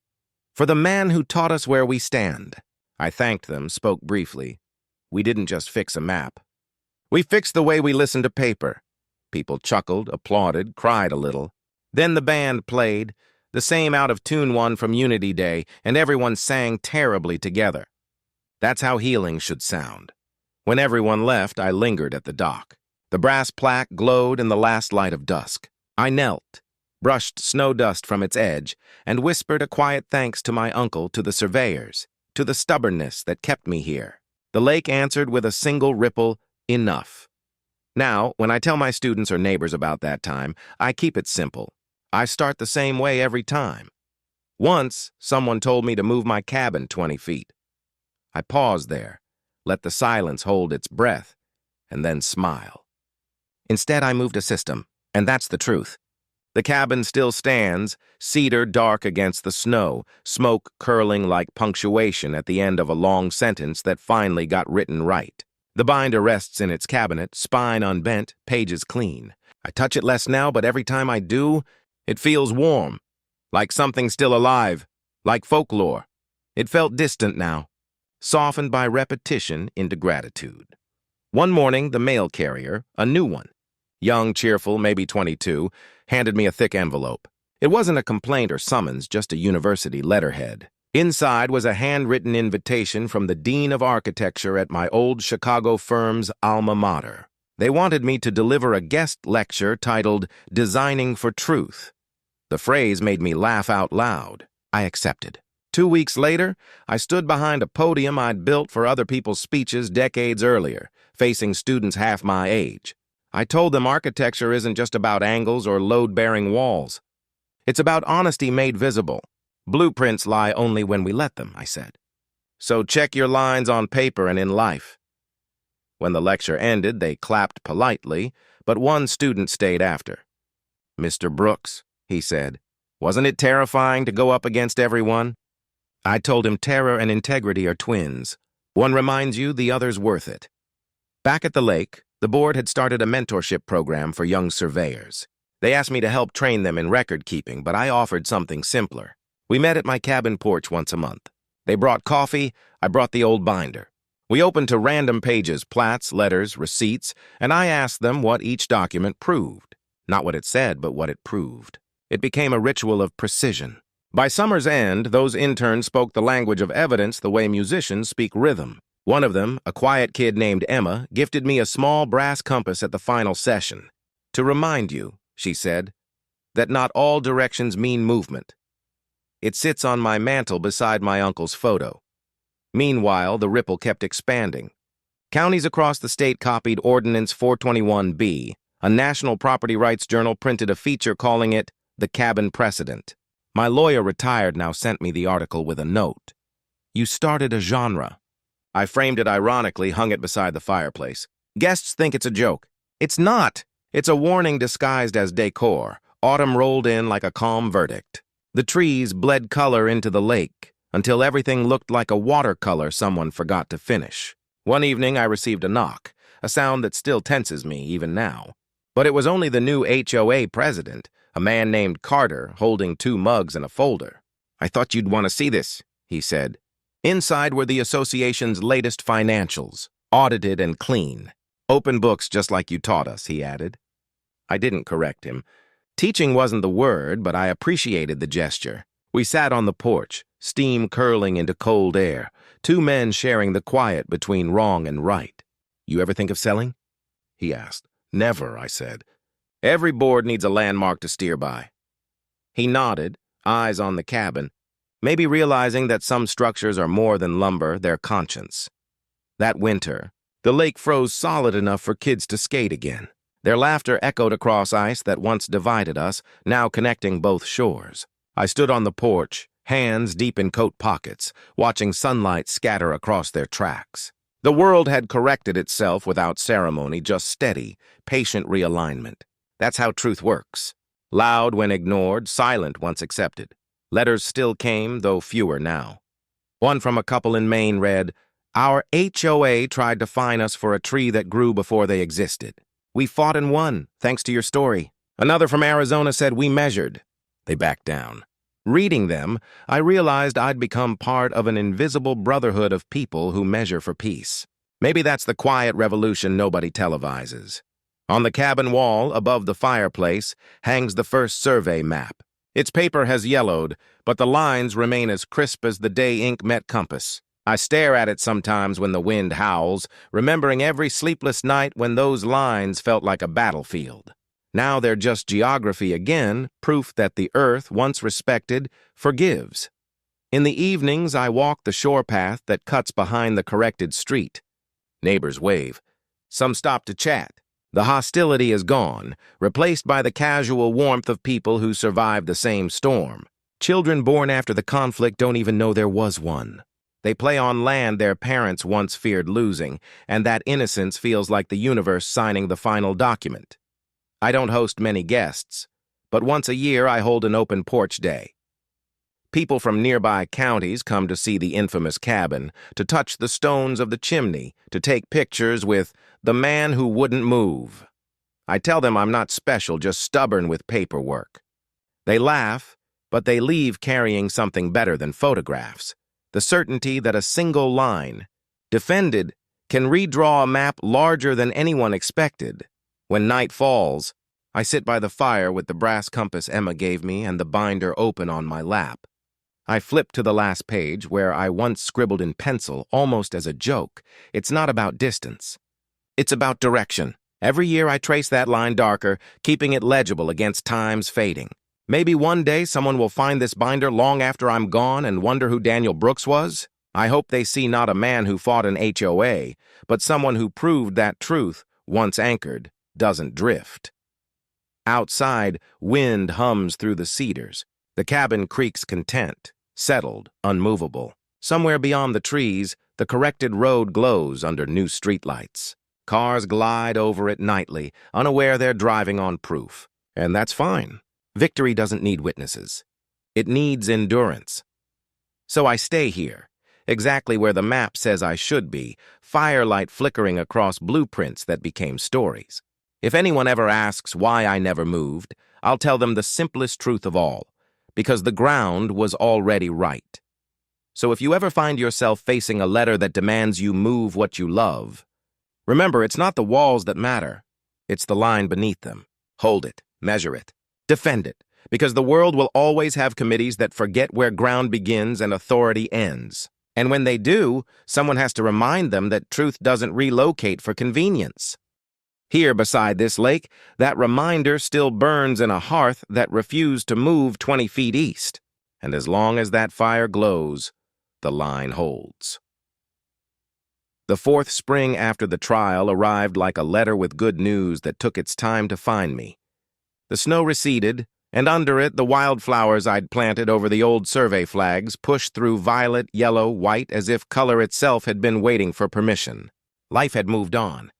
"For the man who taught us where we stand." I thanked them, spoke briefly. We didn't just fix a map. We fixed the way we listened to paper. People chuckled, applauded, cried a little. Then the band played, the same out-of-tune one from Unity Day, and everyone sang terribly together. That's how healing should sound. When everyone left, I lingered at the dock. The brass plaque glowed in the last light of dusk. I knelt, brushed snow dust from its edge, and whispered a quiet thanks to my uncle, to the surveyors, to the stubbornness that kept me here. The lake answered with a single ripple, "Enough." Now, when I tell my students or neighbors about that time, I keep it simple. I start the same way every time. Once, someone told me to move my cabin 20 feet. I paused there, let the silence hold its breath, and then smile. Instead, I moved a system, and that's the truth. The cabin still stands, cedar dark against the snow, smoke curling like punctuation at the end of a long sentence that finally got written right. The binder rests in its cabinet, spine unbent, pages clean. I touch it less now, but every time I do, it feels warm, like something still alive, like folklore. It felt distant now, softened by repetition into gratitude. One morning, the mail carrier, a new one, young, cheerful, maybe 22, handed me a thick envelope. It wasn't a complaint or summons, just a university letterhead. Inside was a handwritten invitation from the Dean of Architecture at my old Chicago firm's alma mater. They wanted me to deliver a guest lecture titled Designing for Truth. The phrase made me laugh out loud. I accepted. 2 weeks later, I stood behind a podium I'd built for other people's speeches decades earlier, facing students half my age. I told them architecture isn't just about angles or load-bearing walls. It's about honesty made visible. Blueprints lie only when we let them, I said. So check your lines on paper and in life. When the lecture ended, they clapped politely, but one student stayed after. Mr. Brooks, he said, wasn't it terrifying to go up against everyone? I told him terror and integrity are twins. One reminds you, the other's worth it. Back at the lake, the board had started a mentorship program for young surveyors. They asked me to help train them in record keeping, but I offered something simpler. We met at my cabin porch once a month. They brought coffee, I brought the old binder. We opened to random pages, plats, letters, receipts, and I asked them what each document proved. Not what it said, but what it proved. It became a ritual of precision. By summer's end, those interns spoke the language of evidence the way musicians speak rhythm. One of them, a quiet kid named Emma, gifted me a small brass compass at the final session. To remind you, she said, that not all directions mean movement. It sits on my mantel beside my uncle's photo. Meanwhile, the ripple kept expanding. Counties across the state copied Ordinance 421B. A national property rights journal printed a feature calling it the cabin precedent. My lawyer, retired now, sent me the article with a note. You started a genre. I framed it ironically, hung it beside the fireplace. Guests think it's a joke. It's not. It's a warning disguised as decor. Autumn rolled in like a calm verdict. The trees bled color into the lake until everything looked like a watercolor someone forgot to finish. One evening, I received a knock, a sound that still tenses me even now. But it was only the new HOA president, a man named Carter, holding 2 mugs and a folder. I thought you'd want to see this, he said. Inside were the association's latest financials, audited and clean. Open books just like you taught us, he added. I didn't correct him. Teaching wasn't the word, but I appreciated the gesture. We sat on the porch, steam curling into cold air, 2 men sharing the quiet between wrong and right. You ever think of selling? He asked. Never, I said. Every board needs a landmark to steer by. He nodded, eyes on the cabin, maybe realizing that some structures are more than lumber, they're conscience. That winter, the lake froze solid enough for kids to skate again. Their laughter echoed across ice that once divided us, now connecting both shores. I stood on the porch, hands deep in coat pockets, watching sunlight scatter across their tracks. The world had corrected itself without ceremony, just steady, patient realignment. That's how truth works. Loud when ignored, silent once accepted. Letters still came, though fewer now. One from a couple in Maine read, Our HOA tried to fine us for a tree that grew before they existed. We fought and won, thanks to your story. Another from Arizona said, We measured. They backed down. Reading them, I realized I'd become part of an invisible brotherhood of people who measure for peace. Maybe that's the quiet revolution nobody televises. On the cabin wall, above the fireplace, hangs the first survey map. Its paper has yellowed, but the lines remain as crisp as the day ink met compass. I stare at it sometimes when the wind howls, remembering every sleepless night when those lines felt like a battlefield. Now they're just geography again, proof that the earth, once respected, forgives. In the evenings, I walk the shore path that cuts behind the corrected street. Neighbors wave. Some stop to chat. The hostility is gone, replaced by the casual warmth of people who survived the same storm. Children born after the conflict don't even know there was one. They play on land their parents once feared losing, and that innocence feels like the universe signing the final document. I don't host many guests, but once a year I hold an open porch day. People from nearby counties come to see the infamous cabin, to touch the stones of the chimney, to take pictures with the man who wouldn't move. I tell them I'm not special, just stubborn with paperwork. They laugh, but they leave carrying something better than photographs. The certainty that a single line, defended, can redraw a map larger than anyone expected. When night falls, I sit by the fire with the brass compass Emma gave me and the binder open on my lap. I flip to the last page where I once scribbled in pencil, almost as a joke. It's not about distance. It's about direction. Every year I trace that line darker, keeping it legible against time's fading. Maybe one day someone will find this binder long after I'm gone and wonder who Daniel Brooks was. I hope they see not a man who fought an HOA, but someone who proved that truth, once anchored, doesn't drift. Outside, wind hums through the cedars. The cabin creaks content, settled, unmovable. Somewhere beyond the trees, the corrected road glows under new streetlights. Cars glide over it nightly, unaware they're driving on proof. And that's fine. Victory doesn't need witnesses. It needs endurance. So I stay here, exactly where the map says I should be, firelight flickering across blueprints that became stories. If anyone ever asks why I never moved, I'll tell them the simplest truth of all, because the ground was already right. So if you ever find yourself facing a letter that demands you move what you love, remember it's not the walls that matter, it's the line beneath them. Hold it, measure it, defend it, because the world will always have committees that forget where ground begins and authority ends. And when they do, someone has to remind them that truth doesn't relocate for convenience. Here beside this lake, that reminder still burns in a hearth that refused to move 20 feet east. And as long as that fire glows, the line holds. The fourth spring after the trial arrived like a letter with good news that took its time to find me. The snow receded, and under it the wildflowers I'd planted over the old survey flags pushed through violet, yellow, white, as if color itself had been waiting for permission. Life had moved on.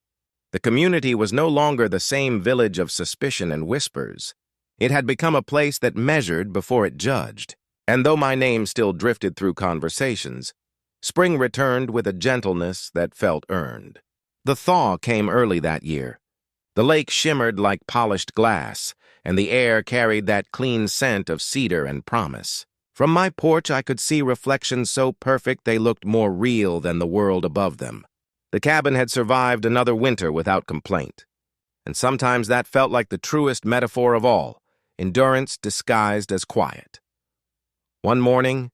The community was no longer the same village of suspicion and whispers. It had become a place that measured before it judged. And though my name still drifted through conversations, spring returned with a gentleness that felt earned. The thaw came early that year. The lake shimmered like polished glass, and the air carried that clean scent of cedar and promise. From my porch I could see reflections so perfect they looked more real than the world above them. The cabin had survived another winter without complaint. And sometimes that felt like the truest metaphor of all, endurance disguised as quiet. One morning,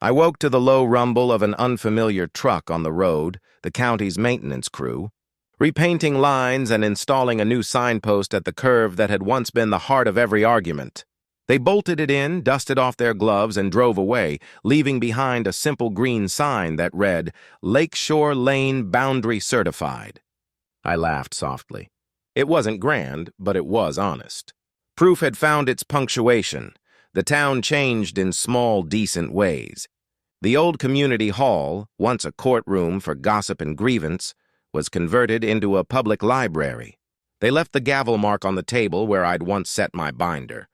I woke to the low rumble of an unfamiliar truck on the road, the county's maintenance crew, repainting lines and installing a new signpost at the curve that had once been the heart of every argument. They bolted it in, dusted off their gloves, and drove away, leaving behind a simple green sign that read, "Lakeshore Lane Boundary Certified." I laughed softly. It wasn't grand, but it was honest. Proof had found its punctuation. The town changed in small, decent ways. The old community hall, once a courtroom for gossip and grievance, was converted into a public library. They left the gavel mark on the table where I'd once set my binder.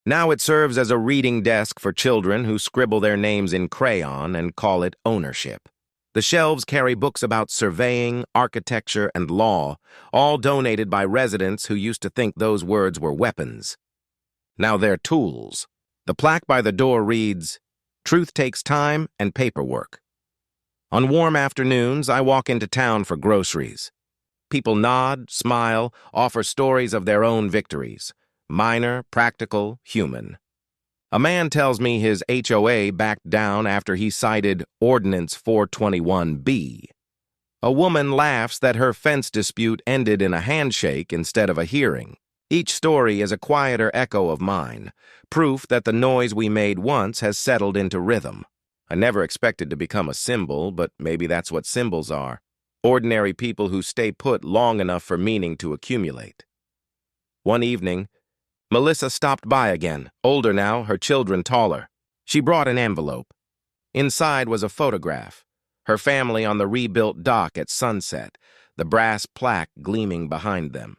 Now it serves as a reading desk for children who scribble their names in crayon and call it ownership. The shelves carry books about surveying, architecture, and law, all donated by residents who used to think those words were weapons. Now they're tools. The plaque by the door reads, "Truth takes time and paperwork." On warm afternoons, I walk into town for groceries. People nod, smile, offer stories of their own victories. Minor, practical, human. A man tells me his HOA backed down after he cited Ordinance 421B. A woman laughs that her fence dispute ended in a handshake instead of a hearing. Each story is a quieter echo of mine, proof that the noise we made once has settled into rhythm. I never expected to become a symbol, but maybe that's what symbols are. Ordinary people who stay put long enough for meaning to accumulate. One evening, Melissa stopped by again, older now, her children taller. She brought an envelope. Inside was a photograph, her family on the rebuilt dock at sunset, the brass plaque gleaming behind them.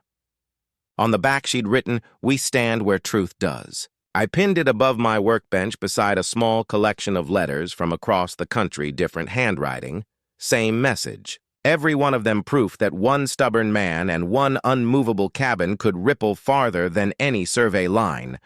On the back she'd written, "We stand where truth does." I pinned it above my workbench beside a small collection of letters from across the country, different handwriting, same message. Every one of them proof that one stubborn man and one unmovable cabin could ripple farther than any survey line.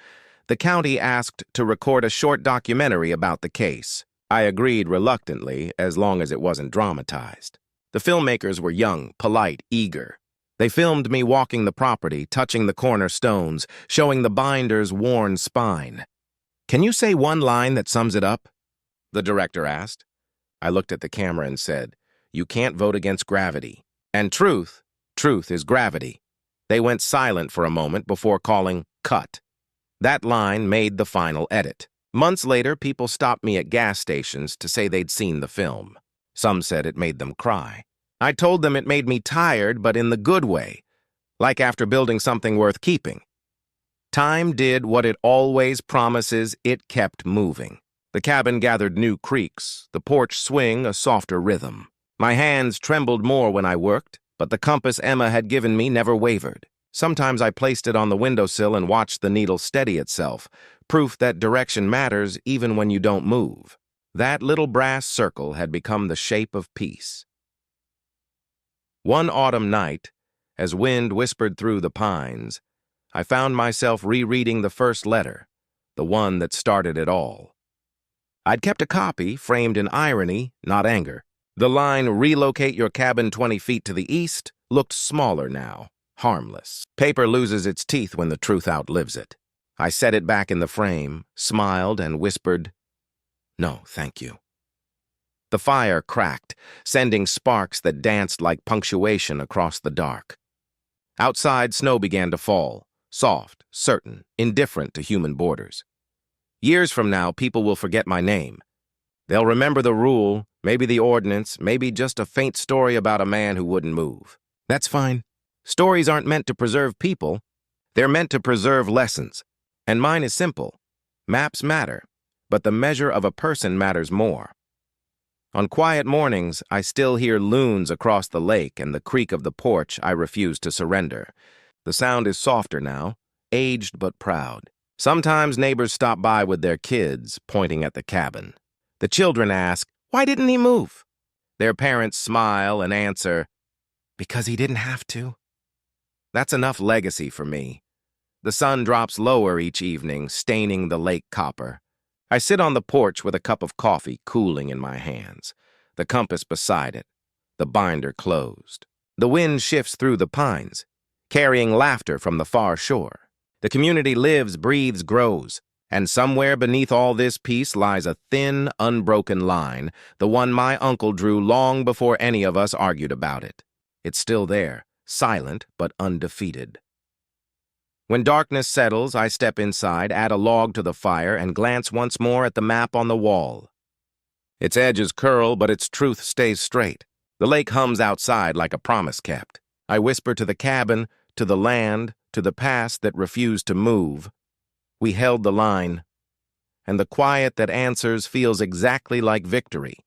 The county asked to record a short documentary about the case. I agreed reluctantly, as long as it wasn't dramatized. The filmmakers were young, polite, eager. They filmed me walking the property, touching the corner stones, showing the binder's worn spine. "Can you say one line that sums it up?" the director asked. I looked at the camera and said, "You can't vote against gravity. And truth is gravity." They went silent for a moment before calling cut. That line made the final edit. Months later, people stopped me at gas stations to say they'd seen the film. Some said it made them cry. I told them it made me tired, but in the good way, like after building something worth keeping. Time did what it always promises. It kept moving. The cabin gathered new creaks, the porch swing a softer rhythm. My hands trembled more when I worked, but the compass Emma had given me never wavered. Sometimes I placed it on the windowsill and watched the needle steady itself, proof that direction matters even when you don't move. That little brass circle had become the shape of peace. One autumn night, as wind whispered through the pines, I found myself rereading the first letter, the one that started it all. I'd kept a copy, framed in irony, not anger. The line, "Relocate your cabin 20 feet to the east," looked smaller now, harmless. Paper loses its teeth when the truth outlives it. I set it back in the frame, smiled, and whispered, "No, thank you." The fire cracked, sending sparks that danced like punctuation across the dark. Outside, snow began to fall, soft, certain, indifferent to human borders. Years from now, people will forget my name. They'll remember the rule, maybe the ordinance, maybe just a faint story about a man who wouldn't move. That's fine. Stories aren't meant to preserve people. They're meant to preserve lessons. And mine is simple. Maps matter, but the measure of a person matters more. On quiet mornings, I still hear loons across the lake and the creak of the porch I refuse to surrender. The sound is softer now, aged but proud. Sometimes neighbors stop by with their kids, pointing at the cabin. The children ask, "Why didn't he move?" Their parents smile and answer, "Because he didn't have to." That's enough legacy for me. The sun drops lower each evening, staining the lake copper. I sit on the porch with a cup of coffee cooling in my hands, the compass beside it, the binder closed. The wind shifts through the pines, carrying laughter from the far shore. The community lives, breathes, grows, and somewhere beneath all this peace lies a thin, unbroken line, the one my uncle drew long before any of us argued about it. It's still there, silent but undefeated. When darkness settles, I step inside, add a log to the fire, and glance once more at the map on the wall. Its edges curl, but its truth stays straight. The lake hums outside like a promise kept. I whisper to the cabin, to the land, to the past that refused to move. We held the line, and the quiet that answers feels exactly like victory.